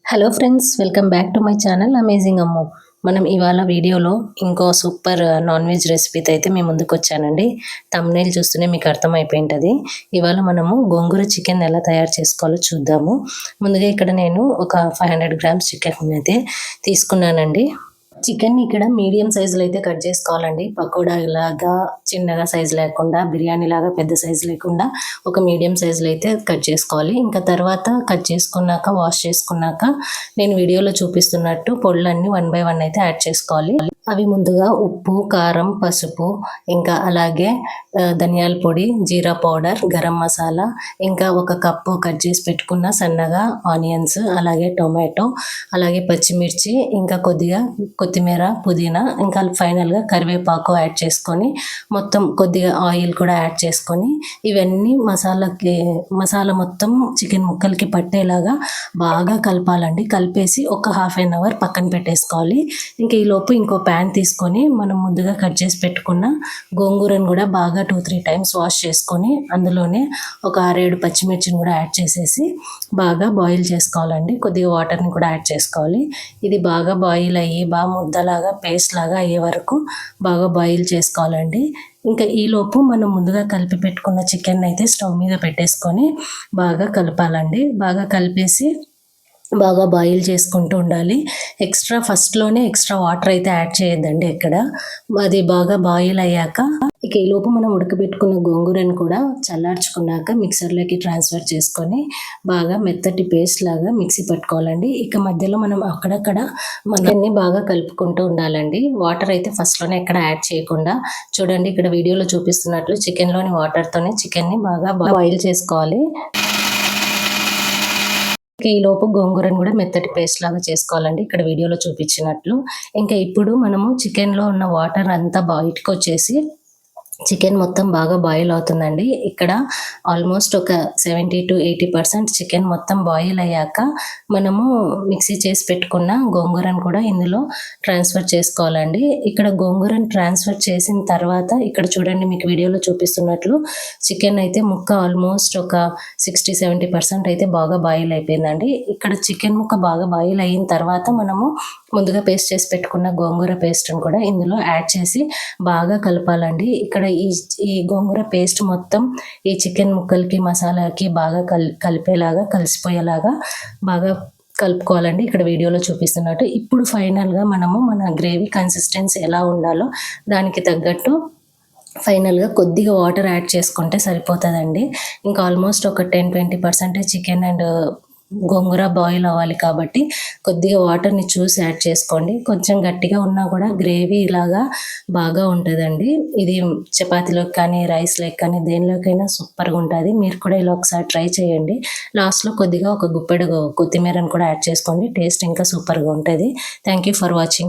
Hello friends, welcome back to my channel amazing Ammu. మనం ఇవాళ వీడియోలో ఇంకో సూపర్ నాన్ వెజ్ రెసిపీతో అయితే మేము ముందుకు వచ్చానండి. థంబ్‌నెయిల్ చూస్తూనే మీకు అర్థమైపోయి ఉంటది. ఇవాళ మనము గోంగూర చికెన్ ఎలా తయారు చేసుకోవాలో చూద్దాము. ముందుగా ఇక్కడ నేను ఒక 500 గ్రామ్స్ చికెన్ అయితే తీసుకున్నానండి. చికెన్ ఇక్కడ మీడియం సైజులో అయితే కట్ చేసుకోవాలండి. పకోడా లాగా చిన్నగా సైజు లేకుండా, బిర్యానీ లాగా పెద్ద సైజు లేకుండా ఒక మీడియం సైజులో అయితే కట్ చేసుకోవాలి. ఇంకా తర్వాత కట్ చేసుకున్నాక, వాష్ చేసుకున్నాక నేను వీడియోలో చూపిస్తున్నట్టు పొడులన్నీ 1 బై 1 అయితే యాడ్ చేసుకోవాలి. అవి ముందుగా ఉప్పు, కారం, పసుపు, ఇంకా అలాగే ధనియాల పొడి, జీరా పౌడర్, గరం మసాలా, ఇంకా ఒక కప్పు కట్ చేసి పెట్టుకున్న సన్నగా ఆనియన్స్, అలాగే టొమాటో, అలాగే పచ్చిమిర్చి, ఇంకా కొద్దిగా కొత్తిమీర, పుదీనా, ఇంకా ఫైనల్గా కరివేపాకు యాడ్ చేసుకొని మొత్తం కొద్దిగా ఆయిల్ కూడా యాడ్ చేసుకొని ఇవన్నీ మసాలా మొత్తం చికెన్ ముక్కలకి పట్టేలాగా బాగా కలపాలండి. కలిపేసి ఒక హాఫ్ అన్ అవర్ పక్కన పెట్టేసుకోవాలి. ఇంకా ఈలోపు ఇంకో ప్యాన్ తీసుకొని మనం ముందుగా కట్ చేసి పెట్టుకున్న గోంగూరను కూడా బాగా 2-3 టైమ్స్ వాష్ చేసుకొని అందులోనే ఒక 6-7 పచ్చిమిర్చిని కూడా యాడ్ చేసేసి బాగా బాయిల్ చేసుకోవాలండి. కొద్దిగా వాటర్ని కూడా యాడ్ చేసుకోవాలి. ఇది బాగా బాయిల్ అయ్యి బాగా ముద్దలాగా పేస్ట్ లాగా అయ్యే వరకు బాగా బాయిల్ చేసుకోవాలండి. ఇంకా ఈలోపు మనం ముందుగా కలిపి పెట్టుకున్న చికెన్ అయితే స్టవ్ మీద పెట్టేసుకొని బాగా కలపాలండి. బాగా కలిపేసి బాగా బాయిల్ చేసుకుంటూ ఉండాలి. ఫస్ట్లోనే ఎక్స్ట్రా వాటర్ అయితే యాడ్ చేయొద్దండి ఎక్కడ. అది బాగా బాయిల్ అయ్యాక ఇక ఈలోపు మనం ఉడకబెట్టుకున్న గోంగూరను కూడా చల్లార్చుకున్నాక మిక్సర్లోకి ట్రాన్స్ఫర్ చేసుకొని బాగా మెత్తటి పేస్ట్ లాగా మిక్సీ పట్టుకోవాలండి. ఇక మధ్యలో మనం అక్కడక్కడ మనల్ని బాగా కలుపుకుంటూ ఉండాలండి. వాటర్ అయితే ఫస్ట్లోనే ఎక్కడ యాడ్ చేయకుండా చూడండి, ఇక్కడ వీడియోలో చూపిస్తున్నట్లు చికెన్లోని వాటర్తోనే చికెన్ని బాగా బాయిల్ చేసుకోవాలి. ఈలోపు గోంగూరను కూడా మెత్తటి పేస్ట్ లాగా చేసుకోవాలండి, ఇక్కడ వీడియోలో చూపించినట్లు. ఇంకా ఇప్పుడు మనము చికెన్లో ఉన్న వాటర్ అంతా బయటకు వచ్చేసి చికెన్ మొత్తం బాగా బాయిల్ అవుతుందండి. ఇక్కడ ఆల్మోస్ట్ ఒక 70-80% చికెన్ మొత్తం బాయిల్ అయ్యాక మనము మిక్సీ చేసి పెట్టుకున్న గోంగూరను కూడా ఇందులో ట్రాన్స్ఫర్ చేసుకోవాలండి. ఇక్కడ గోంగూరను ట్రాన్స్ఫర్ చేసిన తర్వాత ఇక్కడ చూడండి, మీకు వీడియోలో చూపిస్తున్నట్లు చికెన్ అయితే ముక్క ఆల్మోస్ట్ ఒక 60-70% అయితే బాగా బాయిల్ అయిపోయిందండి. ఇక్కడ చికెన్ ముక్క బాగా బాయిల్ అయిన తర్వాత మనము ముందుగా పేస్ట్ చేసి పెట్టుకున్న గోంగూర పేస్ట్ని కూడా ఇందులో యాడ్ చేసి బాగా కలపాలండి. ఇక్కడ ఈ గోంగూర పేస్ట్ మొత్తం ఈ చికెన్ ముక్కలకి, మసాలాకి బాగా కలిపేలాగా, కలిసిపోయేలాగా బాగా కలుపుకోవాలండి, ఇక్కడ వీడియోలో చూపిస్తున్నట్టు. ఇప్పుడు ఫైనల్గా మనము మన గ్రేవీ కన్సిస్టెన్సీ ఎలా ఉండాలో దానికి తగ్గట్టు ఫైనల్గా కొద్దిగా వాటర్ యాడ్ చేసుకుంటే సరిపోతుందండి. ఇంకా ఆల్మోస్ట్ ఒక 10-20% చికెన్ అండ్ గోంగూర బాయిల్ అవ్వాలి కాబట్టి కొద్దిగా వాటర్ని చూసి యాడ్ చేసుకోండి. కొంచెం గట్టిగా ఉన్నా కూడా గ్రేవీ ఇలాగా బాగా ఉంటుందండి. ఇది చపాతీలోకి కానీ, రైస్లోకి కానీ, దేనిలోకైనా సూపర్గా ఉంటుంది. మీరు కూడా ఇలా ఒకసారి ట్రై చేయండి. లాస్ట్లో కొద్దిగా ఒక గుప్పెడు కొత్తిమీరను కూడా యాడ్ చేసుకోండి. టేస్ట్ ఇంకా సూపర్గా ఉంటుంది. Thank you for watching.